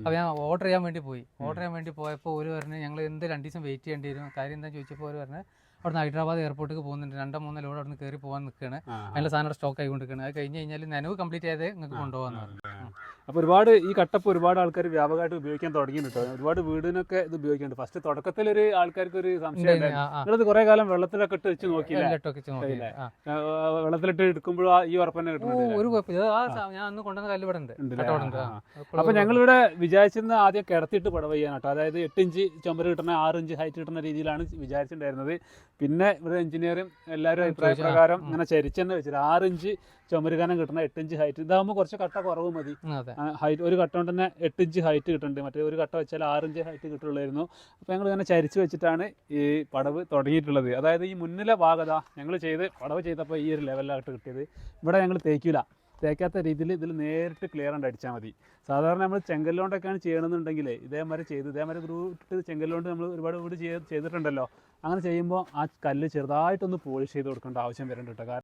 അപ്പോൾ ഞാൻ ഓർഡർ ചെയ്യാൻ വേണ്ടി പോയപ്പോൾ ഒരു പറഞ്ഞ് ഞങ്ങൾ എന്ത് 2 ദിവസം വെയിറ്റ് ചെയ്യേണ്ടി വരും. കാര്യം എന്താ ചോദിച്ചപ്പോൾ ഒരു പറഞ്ഞ് അവിടുന്ന് ഹൈദരാബാദ് എയർപോർട്ടിലേക്ക് പോകുന്നുണ്ട്, 2-3 ലോഡ് അവിടെ നിന്ന് കയറി പോകാൻ നിൽക്കുകയാണ്, അതിൻ്റെ സാധനം സ്റ്റോക്ക് ആയിക്കൊണ്ടിരിക്കുകയാണ്. അത് കഴിഞ്ഞ് കഴിഞ്ഞാൽ നനവ് കംപ്ലീറ്റ് ചെയ്തേ നിങ്ങൾക്ക് കൊണ്ടുപോകാമെന്ന് പറഞ്ഞു. അപ്പോൾ ഒരുപാട് ഈ കട്ടപ്പ് ഒരുപാട് ആൾക്കാർ വ്യാപകമായിട്ട് ഉപയോഗിക്കാൻ തുടങ്ങിയിട്ടോ. ഒരുപാട് വീടിനൊക്കെ ഇത് ഉപയോഗിക്കുന്നുണ്ട്. ഫസ്റ്റ് തുടക്കത്തിലൊരു ആൾക്കാർക്ക് ഒരു സംശയം ഉണ്ടായിരുന്നു, നിങ്ങളിത് കുറേ കാലം വെള്ളത്തിലൊക്കെ ഇട്ട് വെച്ച് നോക്കിയില്ലേ? വെള്ളത്തിലിട്ട് എടുക്കുമ്പോഴും ഈ ഉറപ്പ് തന്നെ കിട്ടുന്നുണ്ട്. ഒരു കുഴപ്പമില്ല, ഞാൻ അന്ന് കൊണ്ടുവന്ന കല്ല് ഇവിടെ ഉണ്ട്. അപ്പോൾ ഞങ്ങളിവിടെ വിചാരിച്ചിരുന്ന ആദ്യം കിടത്തിയിട്ട് പടവ് ചെയ്യാനാട്ടോ, അതായത് 8 ഇഞ്ച് ചുമര് കിട്ടുന്ന 6 ഇഞ്ച് ഹൈറ്റ് കിട്ടുന്ന രീതിയിലാണ് വിചാരിച്ചിട്ടുണ്ടായിരുന്നത്. പിന്നെ ഇവിടെ എഞ്ചിനീയറും എല്ലാവരും അഭിപ്രായ പ്രകാരം ഇങ്ങനെ ചരിച്ചെന്നെ വെച്ചിട്ട് 6 ഇഞ്ച് ചുമര് കനം കിട്ടുന്ന 8 ഇഞ്ച് ഹൈറ്റ്, ഇതാകുമ്പോൾ കുറച്ച് കട്ട കുറവ് മതി. ഹൈറ്റ് ഒരു കട്ട കൊണ്ട് തന്നെ 8 ഇഞ്ച് ഹൈറ്റ് കിട്ടുന്നുണ്ട്, മറ്റേ ഒരു കട്ട വെച്ചാൽ 6 ഇഞ്ച് ഹൈറ്റ് കിട്ടുള്ളായിരുന്നു. അപ്പോൾ ഞങ്ങൾ ഇങ്ങനെ ചരിച്ച് വെച്ചിട്ടാണ് ഈ പടവ് തുടങ്ങിയിട്ടുള്ളത്. അതായത് ഈ മുന്നിലെ ഭാഗത ഞങ്ങൾ പടവ് ചെയ്തപ്പോൾ ഈ ഒരു ലെവലിലായിട്ട് കിട്ടിയത്. ഇവിടെ ഞങ്ങൾ തേക്കാത്ത രീതിയിൽ ഇതിൽ നേരിട്ട് ക്ലിയർ ഉണ്ട് അടിച്ചാൽ മതി. സാധാരണ നമ്മൾ ചെങ്കല്ലുകൊണ്ടൊക്കെയാണ് ചെയ്യണമെന്നുണ്ടെങ്കിൽ ഇതേമാതിരി ഗ്രൂപ്പ് ചെങ്കല്ലുകൊണ്ട് നമ്മൾ ഒരുപാട് വീട് ചെയ്തിട്ടുണ്ടല്ലോ. അങ്ങനെ ചെയ്യുമ്പോൾ ആ കല്ല് ചെറുതായിട്ടൊന്ന് പോളിഷ് ചെയ്ത് കൊടുക്കേണ്ട ആവശ്യം വരുന്നുണ്ട് കേട്ടോ.